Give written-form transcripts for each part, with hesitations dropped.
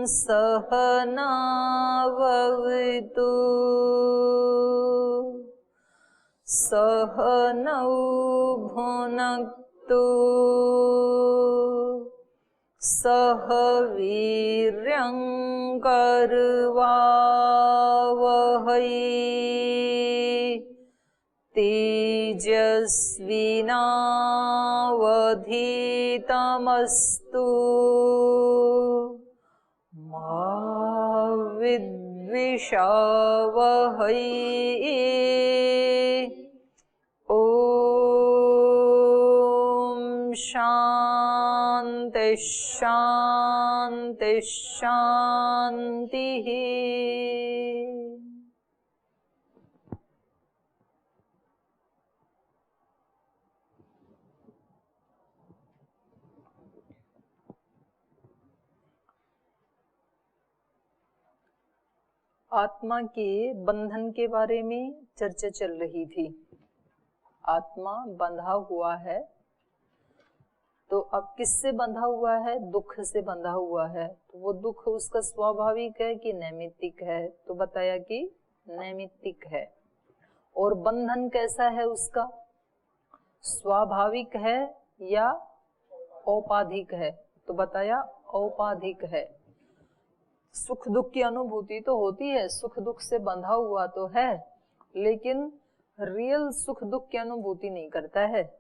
सहनाववतु सहनौ भुनक्तु सह वीर्यं करवावहै तेजस्विनावधीतमस्तु मा विद्विषावहै। ओम शांति शांति शांति। आत्मा के बंधन के बारे में चर्चा चल रही थी। आत्मा बंधा हुआ है, तो अब किससे बंधा हुआ है? दुख से बंधा हुआ है। तो वो दुख उसका स्वाभाविक है कि नैमित्तिक है? तो बताया कि नैमित्तिक है। और बंधन कैसा है उसका? स्वाभाविक है या औपाधिक है? तो बताया औपाधिक है। सुख दुख की अनुभूति तो होती है, सुख दुख से बंधा हुआ तो है, लेकिन रियल सुख दुख की अनुभूति नहीं करता है।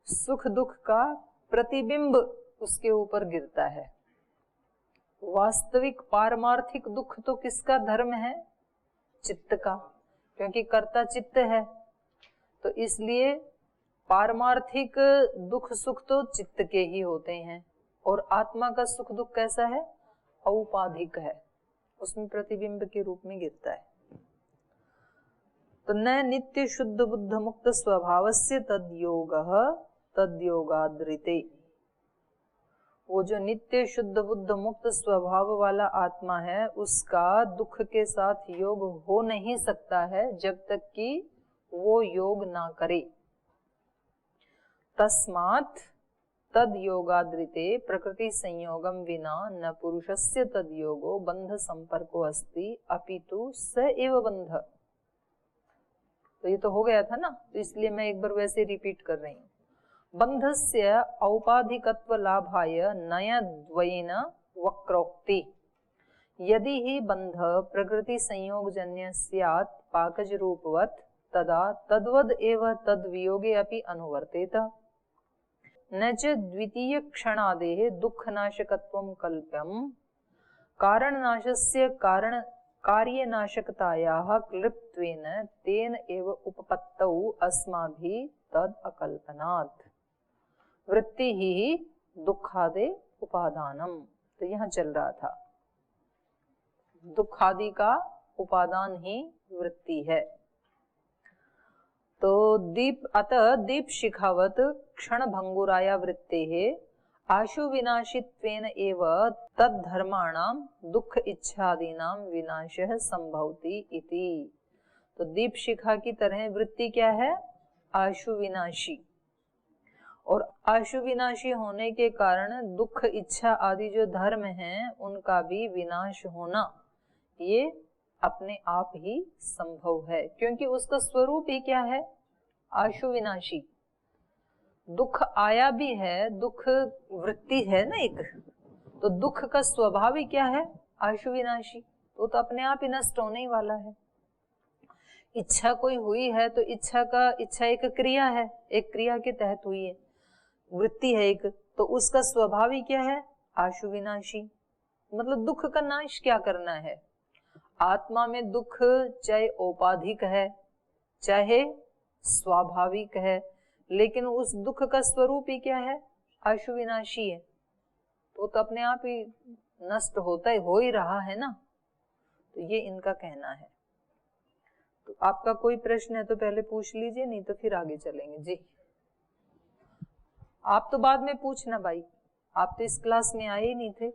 सुख दुख का प्रतिबिंब उसके ऊपर गिरता है। वास्तविक पारमार्थिक दुख तो किसका धर्म है? चित्त का, क्योंकि कर्ता चित्त है। तो इसलिए पारमार्थिक दुख सुख तो चित्त के ही होते हैं। और आत्मा का सुख दुख कैसा है? औपाधिक है, उसमें प्रतिबिंब के रूप में गिरता है। तो न नित्य शुद्ध बुद्ध मुक्त स्वभावस्य तद्योगः तद्योगाद्रिते। वो जो नित्य शुद्ध बुद्ध मुक्त स्वभाव वाला आत्मा है, उसका दुख के साथ योग हो नहीं सकता है जब तक कि वो योग ना करे। तस्मात् तद योगाद्रिते प्रकृति संयोगम विना न पुरुषस्य तद योगो बंध संपर्को अस्ति अपितु स एव बंध। तो ये तो हो गया था ना, तो इसलिए मैं एक बार वैसे रिपीट कर रही हूँ। बंधस्य औपाधिकत्व लाभाय नयद्वयेन वक्रोक्ति। यदि ही बंध प्रकृति संयोगजन्य स्यात् पाकज रूपवत् तदा तद्वद एव तद वियोगे अपि अनुवर्तेत। न च द्वितीय क्षणादेः दुःखनाशकत्वं कल्प्यं कारणनाशस्य कार्यनाशकतायाः क्लिप्त्वेन तेन एव उपपत्तौ अस्माभिः तद अकल्पनात् वृत्ति ही दुखादे उपादानम। तो यहाँ चल रहा था, दुखादि का उपादान ही वृत्ति है। तो अतः दीप शिखावत क्षण भंगुराया वृत्तेः आशु विनाशित्वेन एव तद्धर्माणां दुख इच्छादीनां विनाशः संभवति इति। तो दीप शिखा की तरह वृत्ति क्या है? आशु विनाशी। और आशु विनाशी होने के कारण दुख इच्छा आदि जो धर्म हैं उनका भी विनाश होना ये अपने आप ही संभव है, क्योंकि उसका स्वरूप ही क्या है? आशु विनाशी। दुख आया भी है, दुख वृत्ति है ना एक, तो दुख का स्वभाव ही क्या है? आशु विनाशी। तो अपने आप ही नष्ट होने ही वाला है। इच्छा कोई हुई है तो इच्छा एक क्रिया है, एक क्रिया के तहत हुई है, वृत्ति है एक, तो उसका स्वभाव ही क्या है? आशु विनाशी। मतलब दुख का नाश क्या करना है? आत्मा में दुख चाहे औपाधिक है चाहे स्वाभाविक है, लेकिन उस दुख का स्वरूप ही क्या है? आशु विनाशी है। तो अपने आप ही नष्ट होता हो ही रहा है ना। तो ये इनका कहना है। तो आपका कोई प्रश्न है तो पहले पूछ लीजिए, नहीं तो फिर आगे चलेंगे। जी आप तो बाद में पूछना भाई, आप तो इस क्लास में आए ही नहीं थे।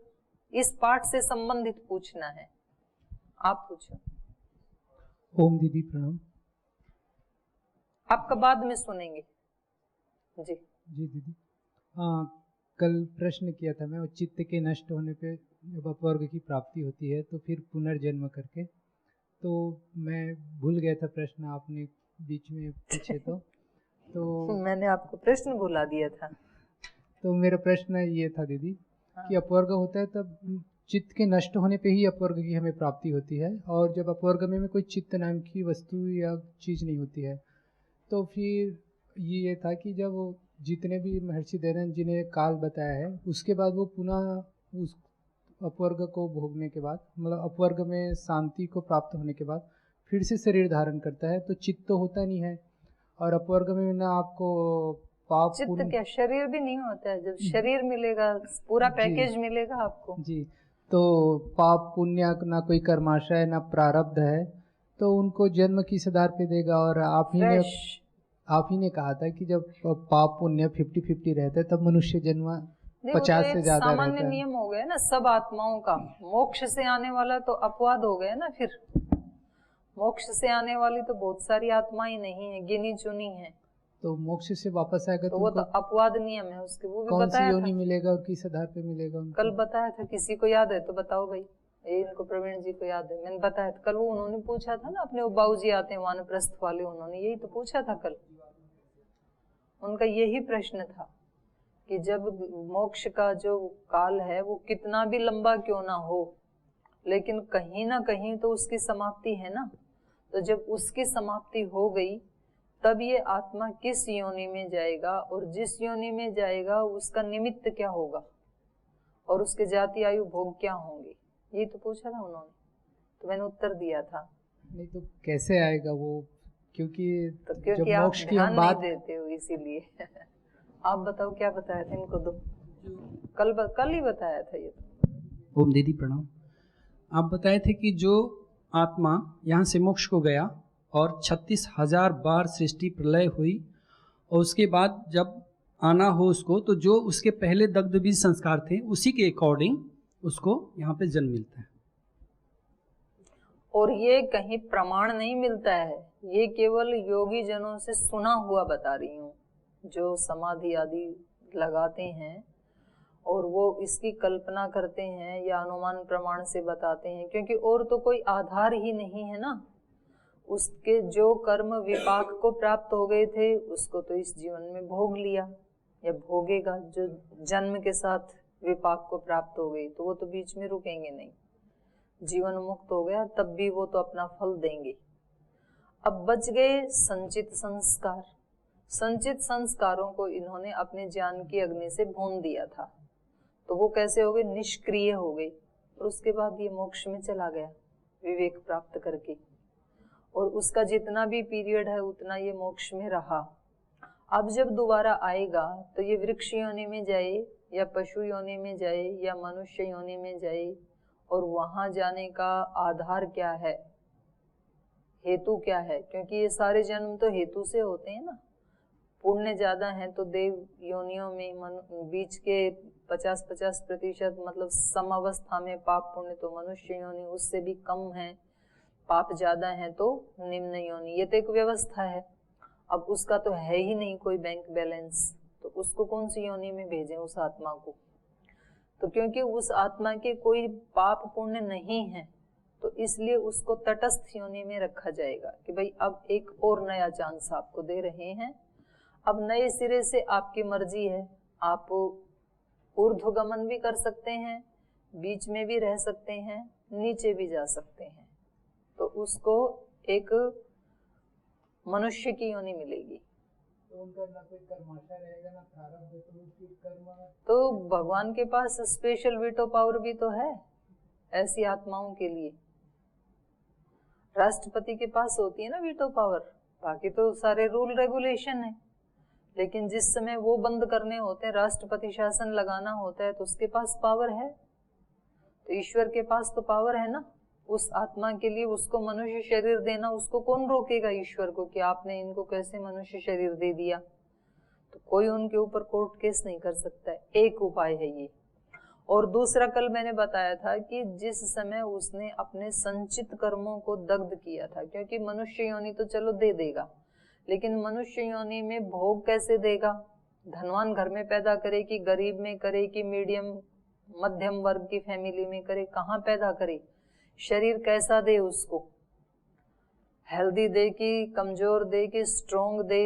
इस पाठ से संबंधित पूछना है, आप पूछो। ओम दीदी प्रणाम। आपका बाद में सुनेंगे। जी जी दीदी, कल प्रश्न किया था मैं, वो चित्त के नष्ट होने पे जब अपवर्ग की प्राप्ति होती है तो फिर पुनर्जन्म करके, तो मैं भूल गया था प्रश्न, आपने बीच में पूछे तो मैंने आपको प्रश्न भुला दिया था। तो मेरा प्रश्न ये था दीदी हाँ। कि अपवर्ग होता है तब चित्त के नष्ट होने पे ही अपवर्ग की हमें प्राप्ति होती है, और जब अपवर्ग में कोई चित्त नाम की वस्तु या चीज़ नहीं होती है, तो फिर ये था कि जब वो जितने भी महर्षि दयानंद जी ने काल बताया है उसके बाद वो पुनः उस अपवर्ग को भोगने के बाद, मतलब अपवर्ग में शांति को प्राप्त होने के बाद फिर से शरीर धारण करता है, तो चित्त तो होता नहीं है, और अपवर्ग में ना आपको पाप चित्त पुण्य, क्या, शरीर भी नहीं होता है। जब शरीर मिलेगा पूरा पैकेज मिलेगा आपको जी, तो पाप पुण्य ना कोई कर्माशय ना प्रारब्ध है, तो उनको जन्म किस आधार पे देगा। और आप ही ने कहा था कि जब पाप पुण्य 50-50 रहता है तब मनुष्य जन्म 50 से ज्यादा रहता है। सामान्य नियम हो गया ना सब आत्माओं का। मोक्ष से आने वाला तो अपवाद हो गया ना। फिर मोक्ष से आने वाली तो बहुत सारी आत्माएं नहीं है, गिनी चुनी है। तो मोक्ष से वापस आएगा तो वो तो अपवाद नियम है उसके, वो भी कौन सी बताया योनि था। मिलेगा और किस आधार पे मिलेगा उनको? कल बताया था, किसी को याद है तो बताओ भाई। ये इनको प्रवीण जी को याद है, मैंने बताया था कल। वो उन्होंने पूछा था ना, अपने बाबू जी आते हैं वानप्रस्थ वाले, उन्होंने यही तो पूछा था कल। उनका यही प्रश्न था कि जब मोक्ष का जो काल है वो कितना भी लंबा क्यों ना हो, लेकिन कहीं ना कहीं तो उसकी समाप्ति है ना। तो जब उसकी समाप्ति हो गई तब ये आत्मा किस योनि में जाएगा, और जिस योनि में जाएगा उसका निमित्त क्या होगा, और उसके जाति आयु भोग क्या होंगे, ये तो पूछा था उन्होंने। तो मैंने उत्तर दिया था। नहीं तो कैसे आएगा वो, क्योंकि क्योंकि जब आप मोक्ष की ध्यान हम नहीं बात देते हो इसीलिए। आप बताओ क्या बताया था इनको दो। कल ही बताया था ये तो। ओम दीदी प्रणाम। आप बताए थे कि जो आत्मा यहाँ से मोक्ष को गया और 36,000 बार सृष्टि प्रलय हुई, और उसके बाद जब आना हो उसको, तो जो उसके पहले दग्ध बीज संस्कार थे उसी के अकॉर्डिंग उसको यहाँ पे जन्म मिलता है। और ये कहीं प्रमाण नहीं मिलता है, ये केवल योगी जनों से सुना हुआ बता रही हूँ, जो समाधि आदि लगाते हैं और वो इसकी कल्पना करते हैं या अनुमान प्रमाण से बताते हैं, क्योंकि और तो कोई आधार ही नहीं है ना। उसके जो कर्म विपाक को प्राप्त हो गए थे उसको तो इस जीवन में भोग लिया या भोगेगा। जो जन्म के साथ विपाक को प्राप्त हो गई तो वो तो बीच में रुकेंगे नहीं। जीवन मुक्त हो गया तब भी वो तो अपना फल देंगे। अब बच गए संचित संस्कार। संचित संस्कारों को इन्होंने अपने ज्ञान की अग्नि से भून दिया था, तो वो कैसे हो गए, निष्क्रिय हो गए। और उसके बाद ये मोक्ष में चला गया विवेक प्राप्त करके, और उसका जितना भी पीरियड है उतना ये मोक्ष में रहा। अब जब दोबारा आएगा तो ये वृक्ष योनि में जाए या पशु योनि में जाए या मनुष्य योनि में जाए, और वहां जाने का आधार क्या है, हेतु क्या है, क्योंकि ये सारे जन्म तो हेतु से होते हैं ना। पुण्य ज्यादा है तो देव योनियों में बीच के 50-50% मतलब समावस्था में पाप पुण्य तो मनुष्य योनि, उससे भी कम है पाप ज्यादा है तो निम्न योनि। ये तो एक व्यवस्था है। अब उसका तो है ही नहीं कोई बैंक बैलेंस, तो उसको कौन सी योनि में भेजें उस आत्मा को। तो क्योंकि उस आत्मा के कोई पाप पुण्य नहीं है तो इसलिए उसको तटस्थ योनि में रखा जाएगा कि भाई अब एक और नया चांस आपको दे रहे हैं। अब नए सिरे से आपकी मर्जी है, आप ऊर्ध्वगमन भी कर सकते हैं, बीच में भी रह सकते हैं, नीचे भी जा सकते हैं। तो उसको एक मनुष्य की योनि मिलेगी। तो उनका ना कोई कर्माशय रहेगा ना प्रारब्ध, तो उसकी कर्म, तो भगवान के पास स्पेशल वीटो पावर भी तो है ऐसी आत्माओं के लिए। राष्ट्रपति के पास होती है ना वीटो पावर, बाकी तो सारे रूल रेगुलेशन है, लेकिन जिस समय वो बंद करने होते हैं, राष्ट्रपति शासन लगाना होता है, तो उसके पास पावर है। तो ईश्वर के पास तो पावर है ना उस आत्मा के लिए उसको मनुष्य शरीर देना। उसको कौन रोकेगा ईश्वर को कि आपने इनको कैसे मनुष्य शरीर दे दिया। तो कोई उनके ऊपर कोर्ट केस नहीं कर सकता है। एक उपाय है ये। और दूसरा कल मैंने बताया था कि जिस समय उसने अपने संचित कर्मों को दग्ध किया था, क्योंकि मनुष्य योनि तो चलो दे देगा, लेकिन मनुष्य योनि में भोग कैसे देगा, धनवान घर में पैदा करे कि गरीब में करे कि मीडियम मध्यम वर्ग की फैमिली में करे, कहाँ पैदा करे, शरीर कैसा दे उसको, हेल्दी दे कि कमजोर दे कि स्ट्रोंग दे,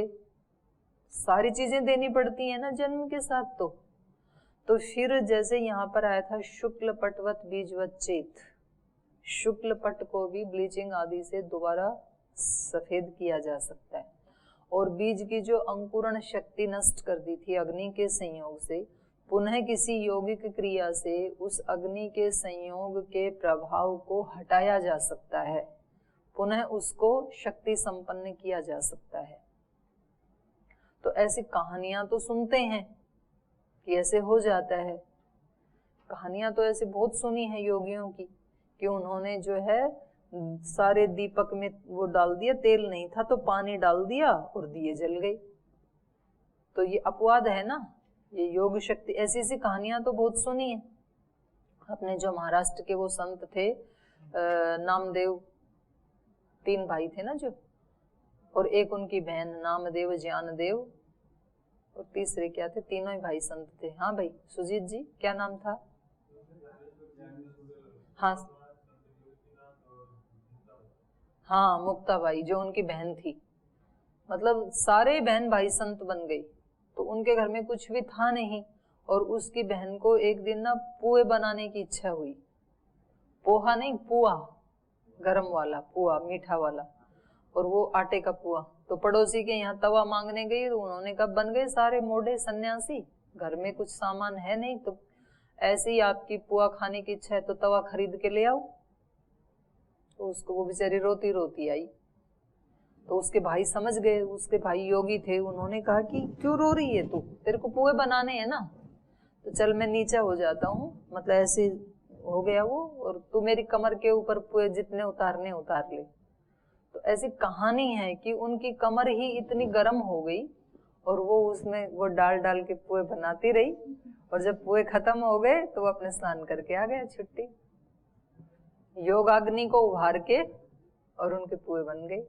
सारी चीजें देनी पड़ती है ना जन्म के साथ। तो फिर जैसे यहाँ पर आया था शुक्ल पटवत बीजवत चेत, शुक्ल पट को भी ब्लीचिंग आदि से दोबारा सफेद किया जा सकता है, और बीज की जो अंकुरण शक्ति नष्ट कर दी थी अग्नि के संयोग से, पुनः किसी यौगिक क्रिया से उस अग्नि के संयोग के प्रभाव को हटाया जा सकता है, पुनः उसको शक्ति संपन्न किया जा सकता है। तो ऐसी कहानियां तो सुनते हैं कि ऐसे हो जाता है, कहानियां तो ऐसे बहुत सुनी है योगियों की कि उन्होंने जो है सारे दीपक में वो डाल दिया, तेल नहीं था तो पानी डाल दिया और दिए जल गए। तो ये अपवाद है ना, ये योग शक्ति, ऐसी ऐसी कहानियां तो बहुत सुनी है। अपने जो महाराष्ट्र के वो संत थे नामदेव, 3 भाई थे ना जो, और एक उनकी बहन नामदेव, ज्ञानदेव, और तीसरे क्या थे, तीनों ही भाई संत थे। हाँ भाई सुजीत जी, क्या नाम था? हाँ मुक्ताबाई जो उनकी बहन थी, मतलब सारे बहन भाई संत बन गई। तो उनके घर में कुछ भी था नहीं, और उसकी बहन को एक दिन ना पुए बनाने की इच्छा हुई, पोहा नहीं पुआ, गरम वाला पुआ, मीठा वाला, और वो आटे का पुआ। तो पड़ोसी के यहाँ तवा मांगने गई, तो उन्होंने कहा बन गए सारे मोढ़े सन्यासी, घर में कुछ सामान है नहीं, तो ऐसे ही आपकी पुआ खाने की इच्छा है तो तवा खरीद के ले आओ। तो उसको वो बेचारी रोती रोती आई, तो उसके भाई समझ गए, उसके भाई योगी थे, उन्होंने कहा कि क्यों रो रही है तू, तेरे को पुए बनाने हैं ना, तो चल मैं नीचा हो जाता हूँ, मतलब ऐसे हो गया वो, और तू मेरी कमर के ऊपर पुए जितने उतारने उतार ले। तो ऐसी कहानी है कि उनकी कमर ही इतनी गर्म हो गई, और वो उसमें वो डाल डाल के पुए बनाती रही, और जब पुए खत्म हो गए तो वो अपने स्नान करके आ गया छुट्टी, योगाग्नि को उभार के, और उनके पुए बन गए।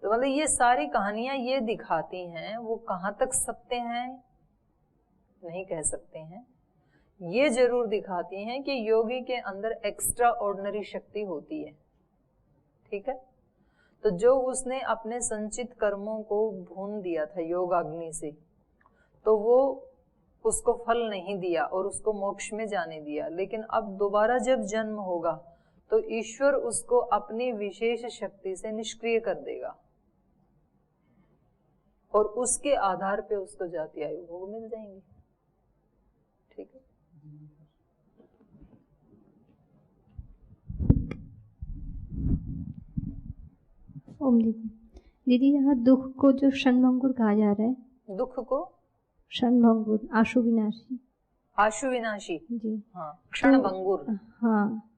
तो मतलब ये सारी कहानियां ये दिखाती हैं, वो कहाँ तक सत्य हैं नहीं कह सकते हैं, ये जरूर दिखाती हैं कि योगी के अंदर एक्स्ट्रा ऑर्डिनरी शक्ति होती है। ठीक है, तो जो उसने अपने संचित कर्मों को भून दिया था योगाग्नि से, तो वो उसको फल नहीं दिया और उसको मोक्ष में जाने दिया, लेकिन अब दोबारा जब जन्म होगा तो ईश्वर उसको अपनी विशेष शक्ति से निष्क्रिय कर देगा, और उसके आधार पे उसको जाति आयु भोग मिल जाएंगे। ठीक है, ओम दीदी यहाँ दुख को जो क्षणभंगुर कहा जा रहा है, दुख को क्षणभंगुर, आशु विनाशी, आशु विनाशी जी हाँ, क्षणभंगुर हाँ,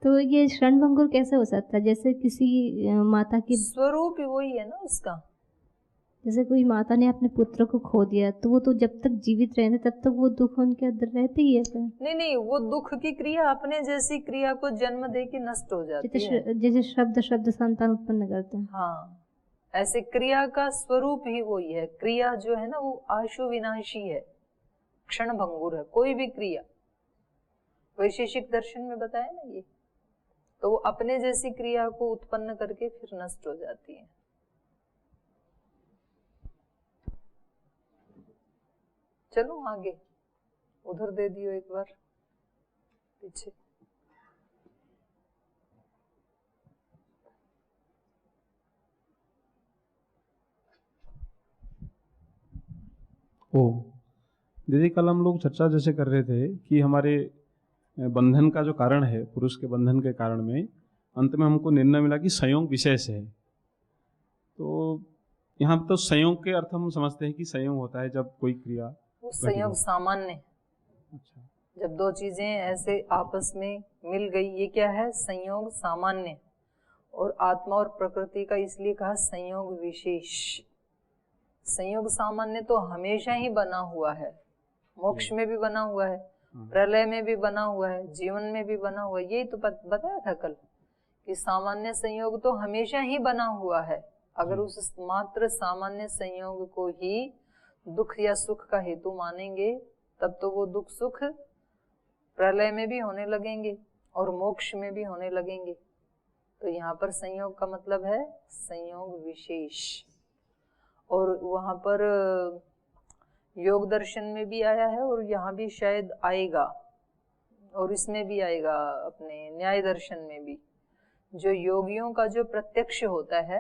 तो ये क्षणभंगुर कैसे हो सकता है? जैसे किसी माता की स्वरूप ही वही है ना उसका। जैसे कोई माता ने अपने पुत्र को खो दिया, तो वो तो जब तक जीवित रहते तब तक वो दुख उनके अंदर रहते ही है क्या? नहीं, वो दुख की क्रिया अपने जैसी क्रिया को जन्म दे के नष्ट हो जाती है, जैसे शब्द संतान उत्पन्न करते हैं। हाँ, ऐसे क्रिया का स्वरूप ही वही है। क्रिया जो है ना वो आशु विनाशी है, क्षणभंगुर है, कोई भी क्रिया। वैशेषिक दर्शन में बताया ना ये, तो वो अपने जैसी क्रिया को उत्पन्न करके फिर नष्ट हो जाती है। चलो आगे, उधर दे दियो एक बार पीछे। ओ दीदी, कल हम लोग चर्चा जैसे कर रहे थे कि हमारे बंधन का जो कारण है, पुरुष के बंधन के कारण में अंत में हमको निर्णय मिला कि संयोग विशेष है। तो यहाँ तो संयोग के अर्थ हम समझते हैं कि संयोग होता है जब कोई क्रिया, संयोग सामान्य। अच्छा, जब दो चीजें ऐसे आपस में मिल गई, ये क्या है? संयोग सामान्य। और आत्मा और प्रकृति का इसलिए कहा संयोग विशेष। संयोग सामान्य तो हमेशा ही बना हुआ है, मोक्ष में भी बना हुआ है, प्रलय में भी बना हुआ है, जीवन में भी बना हुआ है। यही तो बताया था कल कि सामान्य संयोग तो हमेशा ही बना हुआ है, अगर उस मात्र सामान्य संयोग को ही दुख या सुख का हेतु मानेंगे तब तो वो दुख सुख प्रलय में भी होने लगेंगे और मोक्ष में भी होने लगेंगे। तो यहाँ पर संयोग का मतलब है संयोग विशेष, और वहां पर योग दर्शन में भी आया है और यहाँ भी शायद आएगा, और इसमें भी आएगा अपने न्याय दर्शन में भी। जो योगियों का जो प्रत्यक्ष होता है,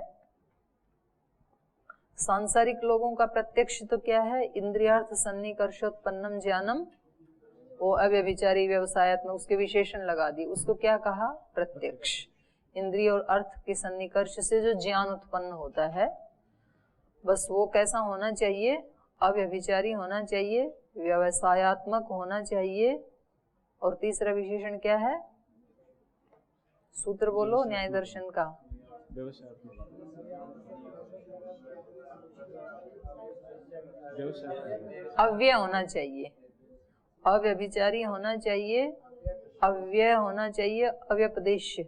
सांसारिक लोगों का प्रत्यक्ष तो क्या है, इंद्रियार्थ सन्निकर्षोत्पन्नम ज्ञानम, वो अव्यभिचारी व्यवसायत्मक, उसके विशेषण लगा दी, उसको क्या कहा, प्रत्यक्ष। इंद्रिय और अर्थ के सन्निकर्ष से जो ज्ञान उत्पन्न होता है, बस वो कैसा होना चाहिए, अव्यभिचारी होना चाहिए, व्यवसायत्मक होना चाहिए। और तीसरा विशेषण क्या है, सूत्र बोलो न्याय दर्शन का, अव्यय होना चाहिए, अव्यभिचारी होना चाहिए, अव्यय होना चाहिए, अव्यपदेश्य,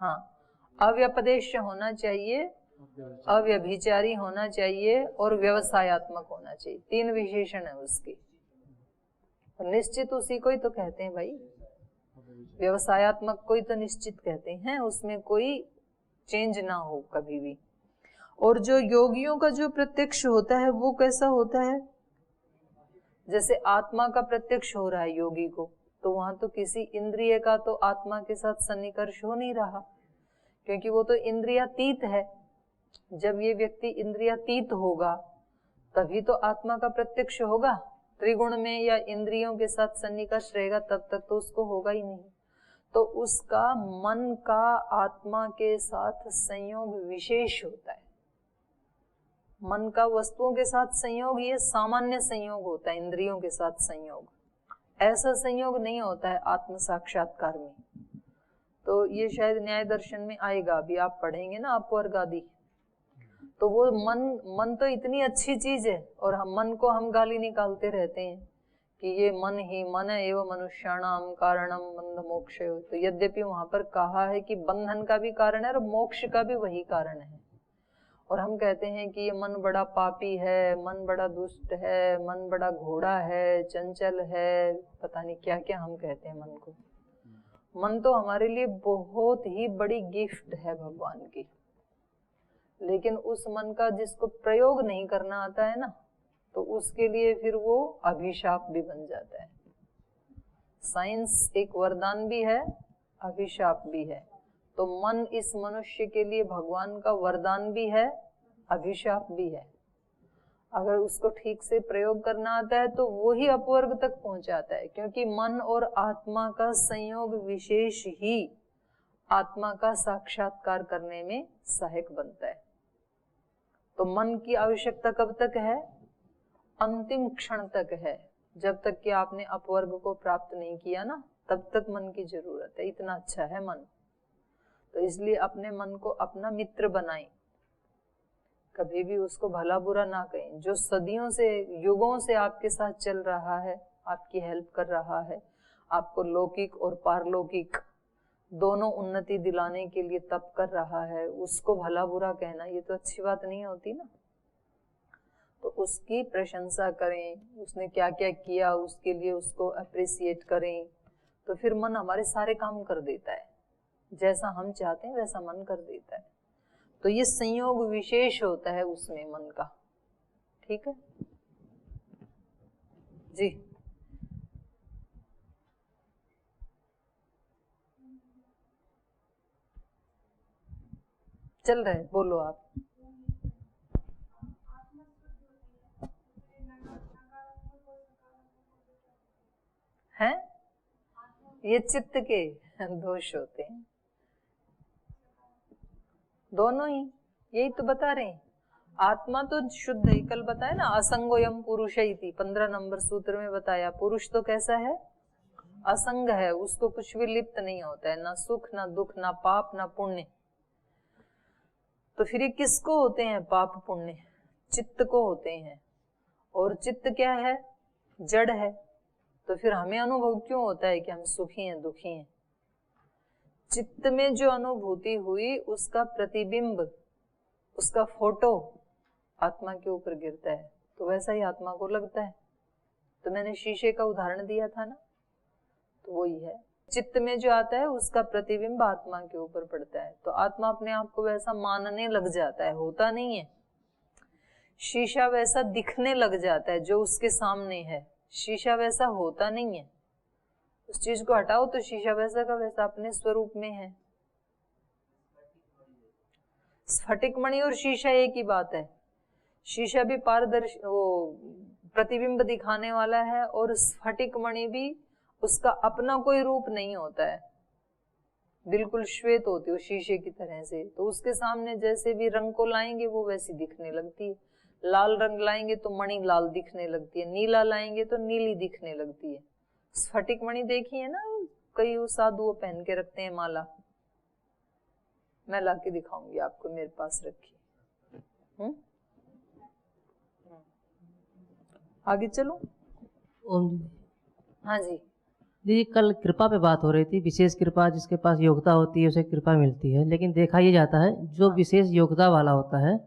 हाँ, अव्यपदेश्य होना चाहिए, अव्यभिचारी होना चाहिए और व्यवसायत्मक होना चाहिए। 3 विशेषण है उसके। निश्चित उसी को ही तो कहते हैं भाई, व्यवसायत्मक को ही तो निश्चित कहते हैं, उसमें कोई चेंज ना हो कभी भी। और जो योगियों का जो प्रत्यक्ष होता है वो कैसा होता है, जैसे आत्मा का प्रत्यक्ष हो रहा है योगी को, तो वहां तो किसी इंद्रिय का तो आत्मा के साथ सन्निकर्ष हो नहीं रहा, क्योंकि वो तो इंद्रियातीत है। जब ये व्यक्ति इंद्रियातीत होगा तभी तो आत्मा का प्रत्यक्ष होगा। त्रिगुण में या इंद्रियों के साथ सन्निकर्ष रहेगा तब तक तो उसको होगा ही नहीं। तो उसका मन का आत्मा के साथ संयोग विशेष होता है। मन का वस्तुओं के साथ संयोग ये सामान्य संयोग होता है, इंद्रियों के साथ संयोग, ऐसा संयोग नहीं होता है आत्म साक्षात्कार में। तो ये शायद न्याय दर्शन में आएगा, अभी आप पढ़ेंगे ना अपवर्ग आदि, तो वो मन तो इतनी अच्छी चीज है और मन को हम गाली निकालते रहते हैं कि ये मन ही मन है, एवं मनुष्याणाम कारणम बंध मोक्ष। तो यद्यपि वहां पर कहा है कि बंधन का भी कारण है और मोक्ष का भी वही कारण है, और हम कहते हैं कि ये मन बड़ा पापी है, मन बड़ा दुष्ट है, मन बड़ा घोड़ा है, चंचल है, पता नहीं क्या क्या हम कहते हैं मन को। मन तो हमारे लिए बहुत ही बड़ी गिफ्ट है भगवान की, लेकिन उस मन का जिसको प्रयोग नहीं करना आता है ना, तो उसके लिए फिर वो अभिशाप भी बन जाता है। साइंस एक वरदान भी है, अभिशाप भी है। तो मन इस मनुष्य के लिए भगवान का वरदान भी है, अभिशाप भी है। अगर उसको ठीक से प्रयोग करना आता है तो वो ही अपवर्ग तक पहुंचाता है, क्योंकि मन और आत्मा का संयोग विशेष ही आत्मा का साक्षात्कार करने में सहायक बनता है। तो मन की आवश्यकता कब तक है, अंतिम क्षण तक है। जब तक कि आपने अपवर्ग को प्राप्त नहीं किया ना, तब तक मन की जरूरत है। इतना अच्छा है मन। तो इसलिए अपने मन को अपना मित्र बनाएं, कभी भी उसको भला बुरा ना कहें। जो सदियों से, युगों से आपके साथ चल रहा है, आपकी हेल्प कर रहा है, आपको लौकिक और पारलौकिक दोनों उन्नति दिलाने के लिए तप कर रहा है, उसको भला बुरा कहना ये तो अच्छी बात नहीं होती ना। तो उसकी प्रशंसा करें, उसने क्या क्या किया उसके लिए उसको अप्रिसिएट करें, तो फिर मन हमारे सारे काम कर देता है, जैसा हम चाहते हैं वैसा मन कर देता है। तो ये संयोग विशेष होता है उसमें मन का। ठीक है जी, चल रहे, बोलो आप। हैं ये चित्त के दोष होते हैं, दोनों ही। यही तो बता रहे हैं, आत्मा तो शुद्ध है, कल बताया ना, असंगोयम पुरुष इति 15 नंबर सूत्र में बताया। पुरुष तो कैसा है, असंग है, उसको कुछ भी लिप्त नहीं होता है, ना सुख ना दुख ना पाप ना पुण्य। तो फिर ये किसको होते हैं पाप पुण्य, चित्त को होते हैं। और चित्त क्या है, जड़ है। तो फिर हमें अनुभव क्यों होता है कि हम सुखी हैं दुखी हैं। चित्त में जो अनुभूति हुई उसका प्रतिबिंब, उसका फोटो आत्मा के ऊपर गिरता है, तो वैसा ही आत्मा को लगता है। तो मैंने शीशे का उदाहरण दिया था ना, तो वही है। चित्त में जो आता है उसका प्रतिबिंब आत्मा के ऊपर पड़ता है, तो आत्मा अपने आप को वैसा मानने लग जाता है, होता नहीं है। शीशा वैसा दिखने लग जाता है जो उसके सामने है, शीशा वैसा होता नहीं है। उस चीज को हटाओ तो शीशा वैसा का वैसा अपने स्वरूप में है। स्फटिक मणि और शीशा एक ही बात है। शीशा भी पारदर्शी, वो प्रतिबिंब दिखाने वाला है, और स्फटिक मणि भी उसका अपना कोई रूप नहीं होता है, बिल्कुल श्वेत होती है शीशे की तरह से। तो उसके सामने जैसे भी रंग को लाएंगे वो वैसी दिखने लगती है। लाल रंग लाएंगे तो मणि लाल दिखने लगती है, नीला लाएंगे तो नीली दिखने लगती है। स्फटिक मणि देखी है ना, कई साधु पहन के रखते हैं माला, मैं लाके दिखाऊंगी आपको, मेरे पास रखी। आगे चलो। ओम जी। हाँ जी। जी, कल कृपा पे बात हो रही थी। विशेष कृपा, जिसके पास योग्यता होती है उसे कृपा मिलती है, लेकिन देखा ये जाता है जो विशेष योग्यता वाला होता है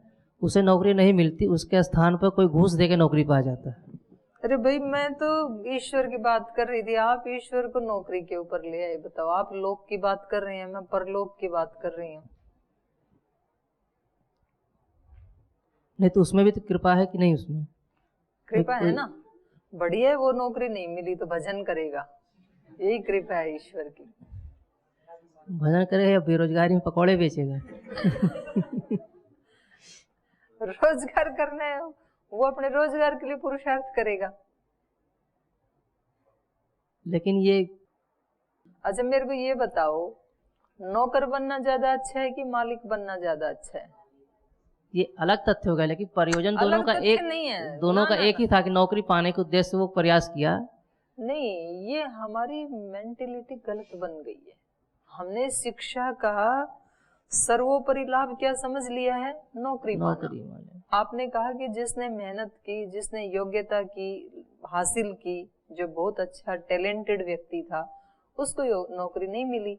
उसे नौकरी नहीं मिलती, उसके स्थान पर कोई घूस दे के नौकरी पा जाता है। अरे भाई, मैं तो ईश्वर की बात कर रही थी, आप ईश्वर को नौकरी के ऊपर ले आए। बताओ, आप लोक की बात कर रहे हैं, मैं परलोक की बात कर रही हूँ। नहीं तो उसमें भी तो कृपा है कि नहीं? उसमें कृपा है ना, बढ़िया है। वो नौकरी नहीं मिली तो भजन करेगा, यही कृपा है ईश्वर की। भजन करेगा या बेरोजगारी में पकौड़े बेचेगा? रोजगार करना है, वो अपने रोजगार के लिए पुरुषार्थ करेगा। लेकिन ये, अच्छा मेरे को ये बताओ, नौकर बनना ज्यादा अच्छा है कि मालिक बनना ज्यादा अच्छा है? ये अलग तथ्य हो गया, लेकिन प्रयोजन दोनों का एक नहीं है, दोनों का एक ही था कि नौकरी पाने के उद्देश्य से वो प्रयास किया। नहीं, ये हमारी मेंटेलिटी गलत बन गई है। हमने शिक्षा का सर्वोपरि लाभ क्या समझ लिया है? नौकरी पाना। आपने कहा कि जिसने मेहनत की, जिसने योग्यता की, हासिल की, जो बहुत अच्छा टैलेंटेड व्यक्ति था, उसको नौकरी नहीं मिली,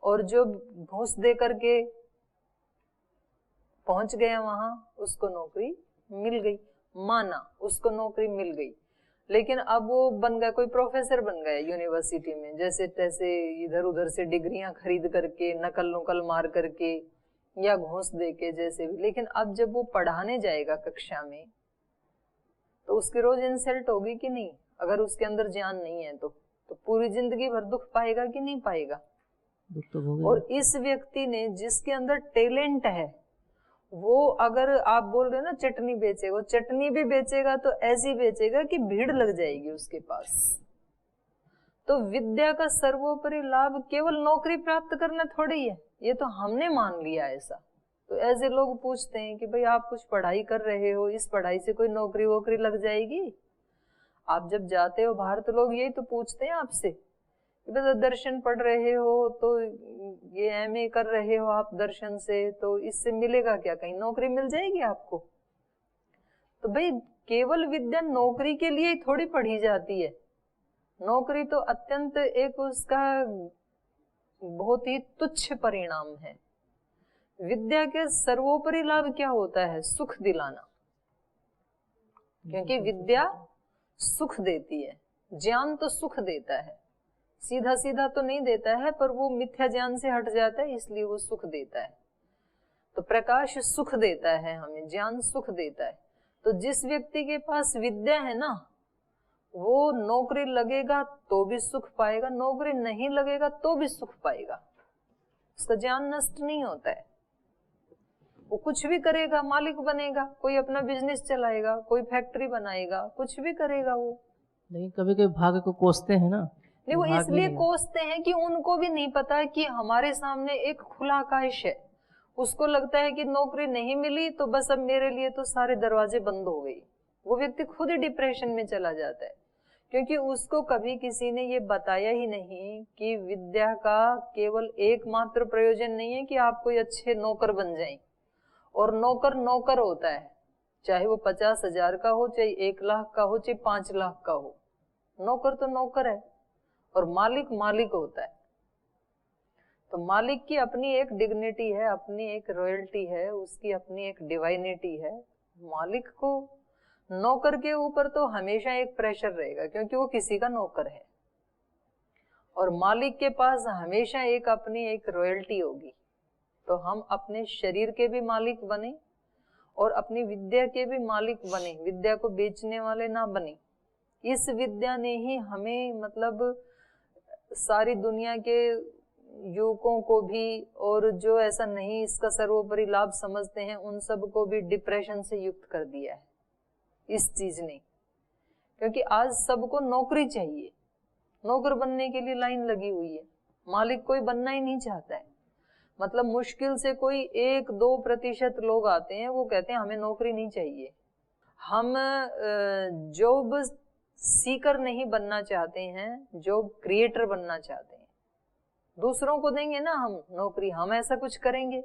और जो घूस दे करके पहुंच गया वहां, उसको नौकरी मिल गई। माना उसको नौकरी मिल गई, लेकिन अब वो बन गया, कोई प्रोफेसर बन गया यूनिवर्सिटी में, जैसे तैसे इधर उधर से डिग्रियां खरीद करके, नकल नुकल मार करके या घूस दे के, जैसे भी। लेकिन अब जब वो पढ़ाने जाएगा कक्षा में, तो उसकी रोज इंसल्ट होगी कि नहीं? अगर उसके अंदर ज्ञान नहीं है तो पूरी जिंदगी भर दुख पाएगा कि नहीं पाएगा? और इस व्यक्ति ने, जिसके अंदर टैलेंट है, वो अगर आप बोल रहे हो ना चटनी बेचेगा, वो चटनी भी बेचेगा तो ऐसी बेचेगा कि भीड़ लग जाएगी उसके पास। तो विद्या का सर्वोपरि लाभ केवल नौकरी प्राप्त करना थोड़ी है, ये तो हमने मान लिया ऐसा। तो ऐसे लोग पूछते हैं कि भाई आप कुछ पढ़ाई कर रहे हो, इस पढ़ाई से कोई नौकरी वोकरी लग जाएगी? आप जब जाते हो बाहर तो लोग यही तो पूछते हैं आपसे, तो दर्शन पढ़ रहे हो, तो ये एमए कर रहे हो आप दर्शन से, तो इससे मिलेगा क्या? कहीं नौकरी मिल जाएगी आपको? तो भाई केवल विद्या नौकरी के लिए ही थोड़ी पढ़ी जाती है। नौकरी तो अत्यंत एक उसका बहुत ही तुच्छ परिणाम है। विद्या के सर्वोपरि लाभ क्या होता है? सुख दिलाना, क्योंकि विद्या सुख देती है। ज्ञान तो सुख देता है, सीधा सीधा तो नहीं देता है, पर वो मिथ्या ज्ञान से हट जाता है, इसलिए वो सुख देता है। तो प्रकाश सुख देता है हमें, ज्ञान सुख देता है। तो जिस व्यक्ति के पास विद्या है ना, वो नौकरी लगेगा तो भी सुख पाएगा, नौकरी नहीं लगेगा तो भी सुख पाएगा। उसका ज्ञान नष्ट नहीं होता है। वो कुछ भी करेगा, मालिक बनेगा, कोई अपना बिजनेस चलाएगा, कोई फैक्ट्री बनाएगा, कुछ भी करेगा वो। लेकिन कभी कभी भाग्य को कोसते हैं ना। नहीं, वो इसलिए कोसते हैं कि उनको भी नहीं पता कि हमारे सामने एक खुला आकाश है। उसको लगता है कि नौकरी नहीं मिली तो बस अब मेरे लिए तो सारे दरवाजे बंद हो गए। वो व्यक्ति खुद ही डिप्रेशन में चला जाता है, क्योंकि उसको कभी किसी ने ये बताया ही नहीं कि विद्या का केवल एकमात्र प्रयोजन नहीं है कि आप कोई अच्छे नौकर बन जाएं। और नौकर नौकर होता है, चाहे वो 50,000 का हो, चाहे 1 लाख का हो, चाहे 5 लाख का हो। नौकर तो नौकर है, और मालिक मालिक होता है। तो तो मालिक की अपनी एक डिग्निटी है, अपनी एक रॉयल्टी है, उसकी अपनी एक डिवाइनिटी है। मालिक को नौकर के ऊपर तो हमेशा एक प्रेशर रहेगा, क्योंकि वो किसी का नौकर है, और मालिक के पास हमेशा एक अपनी एक रॉयल्टी होगी। तो हम अपने शरीर के भी मालिक बने और अपनी विद्या के भी मालिक बने, विद्या को बेचने वाले ना बने। इस विद्या ने ही हमें मतलब सारी दुनिया के युवकों को भी, और जो ऐसा नहीं इसका सर्वोपरि लाभ समझते हैं, उन सब को भी डिप्रेशन से युक्त कर दिया है इस चीज ने। क्योंकि आज सबको नौकरी चाहिए, नौकर बनने के लिए लाइन लगी हुई है, मालिक कोई बनना ही नहीं चाहता है। मतलब मुश्किल से कोई 1-2% लोग आते हैं, वो कहते हैं हमें नौकरी नहीं चाहिए। हम जॉब सीकर नहीं बनना चाहते हैं, जॉब क्रिएटर बनना चाहते हैं। दूसरों को देंगे ना हम नौकरी, हम ऐसा कुछ करेंगे।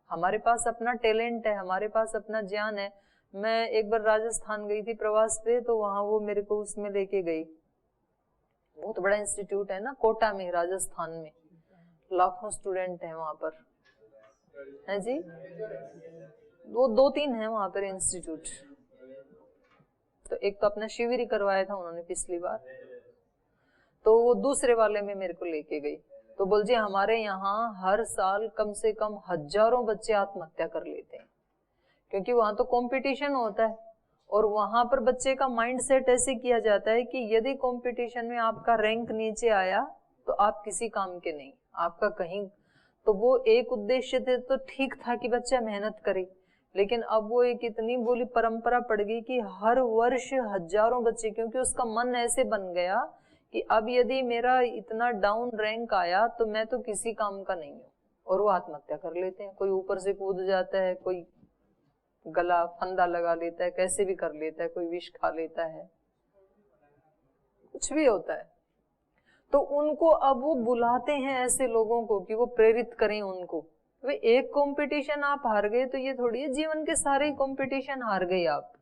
हमारे पास अपना टैलेंट है, हमारे पास अपना ज्ञान है। मैं एक बार राजस्थान गई थी प्रवास पे, तो वहां वो मेरे को उसमें लेके गई। बहुत बड़ा इंस्टीट्यूट है ना कोटा में, राजस्थान में, लाखों स्टूडेंट हैं वहां पर, है जी। वो 2-3 है वहां पर इंस्टीट्यूट। तो एक तो अपना शिविर ही करवाया था उन्होंने पिछली बार, तो वो दूसरे वाले में मेरे को लेके गई। तो बोल जी हमारे यहाँ हर साल कम से कम हजारों बच्चे आत्महत्या कर लेते हैं, क्योंकि वहां तो कंपटीशन होता है, और वहां पर बच्चे का माइंड सेट ऐसे किया जाता है कि यदि कंपटीशन में आपका रैंक नीचे आया तो आप किसी काम के नहीं, आपका कहीं। तो वो एक उद्देश्य थे तो ठीक था कि बच्चा मेहनत करे, लेकिन अब वो एक इतनी बुरी परंपरा पड़ गई कि हर वर्ष हजारों बच्चे, क्योंकि उसका मन ऐसे बन गया कि अब यदि मेरा इतना डाउन रैंक आया तो मैं तो किसी काम का नहीं हूँ, और वो आत्महत्या कर लेते हैं। कोई ऊपर से कूद जाता है, कोई गला फंदा लगा लेता है, कैसे भी कर लेता है, कोई विष खा लेता है, कुछ भी होता है। तो उनको अब वो बुलाते हैं ऐसे लोगों को कि वो प्रेरित करें उनको। वे एक कंपटीशन आप हार गए तो ये थोड़ी है जीवन के सारे कंपटीशन हार गए आप।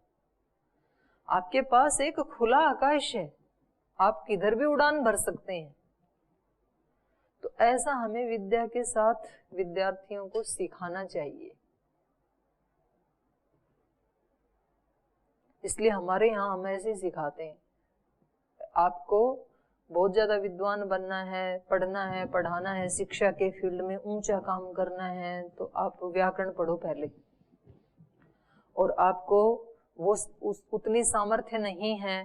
आपके पास एक खुला आकाश है, आप किधर भी उड़ान भर सकते हैं। तो ऐसा हमें विद्या के साथ विद्यार्थियों को सिखाना चाहिए। इसलिए हमारे यहाँ हम ऐसे सिखाते हैं, आपको बहुत ज्यादा विद्वान बनना है, पढ़ना है, पढ़ाना है, शिक्षा के फील्ड में ऊंचा काम करना है, तो आप व्याकरण पढ़ो पहले। और आपको वो उतनी सामर्थ्य नहीं है,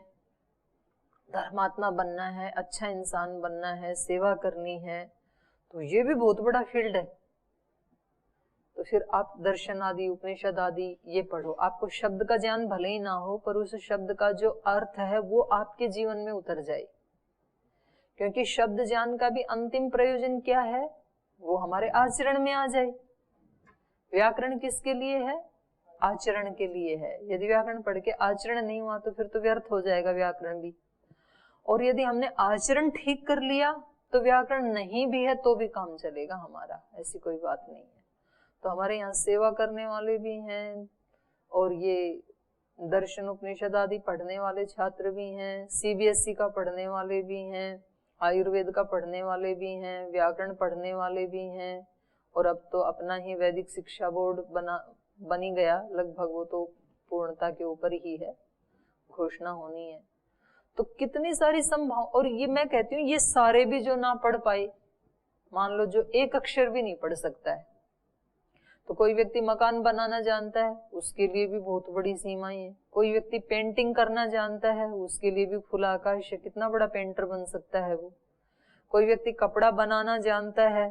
धर्मात्मा बनना है, अच्छा इंसान बनना है, सेवा करनी है, तो ये भी बहुत बड़ा फील्ड है। तो फिर आप दर्शन आदि, उपनिषद आदि ये पढ़ो। आपको शब्द का ज्ञान भले ही ना हो, पर उस शब्द का जो अर्थ है वो आपके जीवन में उतर जाए। क्योंकि शब्द ज्ञान का भी अंतिम प्रयोजन क्या है? वो हमारे आचरण में आ जाए। व्याकरण किसके लिए है? आचरण के लिए है। यदि व्याकरण पढ़ के आचरण नहीं हुआ तो फिर तो व्यर्थ हो जाएगा व्याकरण भी। और यदि हमने आचरण ठीक कर लिया तो व्याकरण नहीं भी है तो भी काम चलेगा हमारा, ऐसी कोई बात नहीं है। तो हमारे यहाँ सेवा करने वाले भी हैं, और ये दर्शन उपनिषद आदि पढ़ने वाले छात्र भी हैं, सीबीएसई का पढ़ने वाले भी हैं, आयुर्वेद का पढ़ने वाले भी हैं, व्याकरण पढ़ने वाले भी हैं, और अब तो अपना ही वैदिक शिक्षा बोर्ड बनी गया लगभग, वो तो पूर्णता के ऊपर ही है, घोषणा होनी है। तो कितनी सारी संभावना। और ये मैं कहती हूँ ये सारे भी जो ना पढ़ पाए, मान लो जो एक अक्षर भी नहीं पढ़ सकता है, तो कोई व्यक्ति मकान बनाना जानता है, उसके लिए भी बहुत बड़ी सीमाएं हैं। कोई व्यक्ति पेंटिंग करना जानता है, उसके लिए भी खुला आकाश है, कितना बड़ा पेंटर बन सकता है वो। कोई व्यक्ति कपड़ा बनाना जानता है,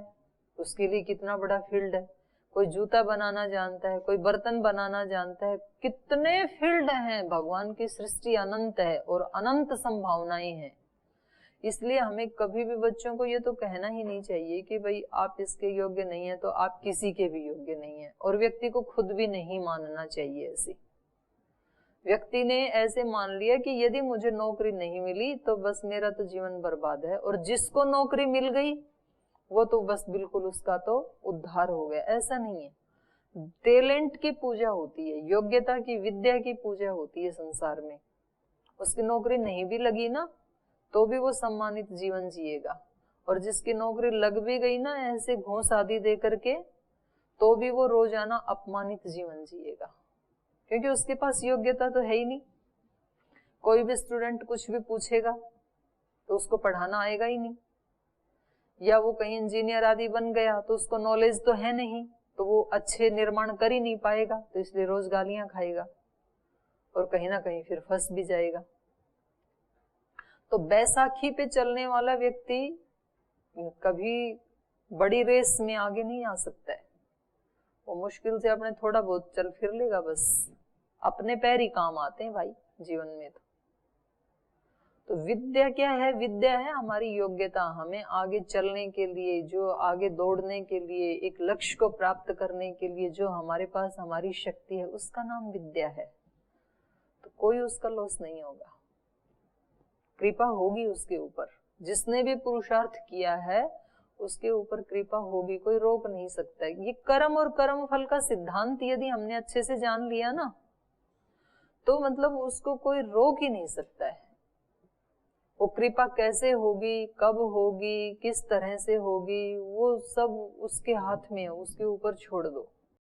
उसके लिए कितना बड़ा फील्ड है। कोई जूता बनाना जानता है, कोई बर्तन बनाना जानता है, कितने फील्ड हैं। भगवान की सृष्टि अनंत है और अनंत संभावनाएं हैं। इसलिए हमें कभी भी बच्चों को ये तो कहना ही नहीं चाहिए कि भाई आप इसके योग्य नहीं है तो आप किसी के भी योग्य नहीं है, और व्यक्ति को खुद भी नहीं मानना चाहिए। ऐसे व्यक्ति ने ऐसे मान लिया कि यदि मुझे नौकरी नहीं मिली तो बस मेरा तो जीवन बर्बाद है, और जिसको नौकरी मिल गई वो तो बस बिल्कुल उसका तो उद्धार हो गया। ऐसा नहीं है। टैलेंट की पूजा होती है, योग्यता की, विद्या की पूजा होती है संसार में। उसकी नौकरी नहीं भी लगी ना तो भी वो सम्मानित जीवन जिएगा, और जिसकी नौकरी लग भी गई ना ऐसे घूस आदि दे करके, तो भी वो रोजाना अपमानित जीवन जिएगा, क्योंकि उसके पास योग्यता तो है ही नहीं। कोई भी स्टूडेंट कुछ भी पूछेगा तो उसको पढ़ाना आएगा ही नहीं, या वो कहीं इंजीनियर आदि बन गया तो उसको नॉलेज तो है नहीं, तो वो अच्छे निर्माण कर ही नहीं पाएगा, तो इसलिए रोज गालियां खाएगा और कहीं ना कहीं फिर फंस भी जाएगा। तो बैसाखी पे चलने वाला व्यक्ति कभी बड़ी रेस में आगे नहीं आ सकता है। वो मुश्किल से अपने थोड़ा बहुत चल फिर लेगा, बस अपने पैर ही काम आते हैं भाई जीवन में। तो विद्या क्या है? विद्या है हमारी योग्यता, हमें आगे चलने के लिए, जो आगे दौड़ने के लिए, एक लक्ष्य को प्राप्त करने के लिए जो हमारे पास हमारी शक्ति है, उसका नाम विद्या है। तो कोई उसका लॉस नहीं होगा, कृपा होगी उसके ऊपर। जिसने भी पुरुषार्थ किया है उसके ऊपर कृपा होगी, कोई रोक नहीं सकता है। ये कर्म और कर्म फल का सिद्धांत यदि हमने अच्छे से जान लिया ना, तो मतलब उसको कोई रोक ही नहीं सकता है। वो कृपा कैसे होगी, कब होगी, किस तरह से होगी, वो सब उसके हाथ में है, उसके ऊपर छोड़ दो।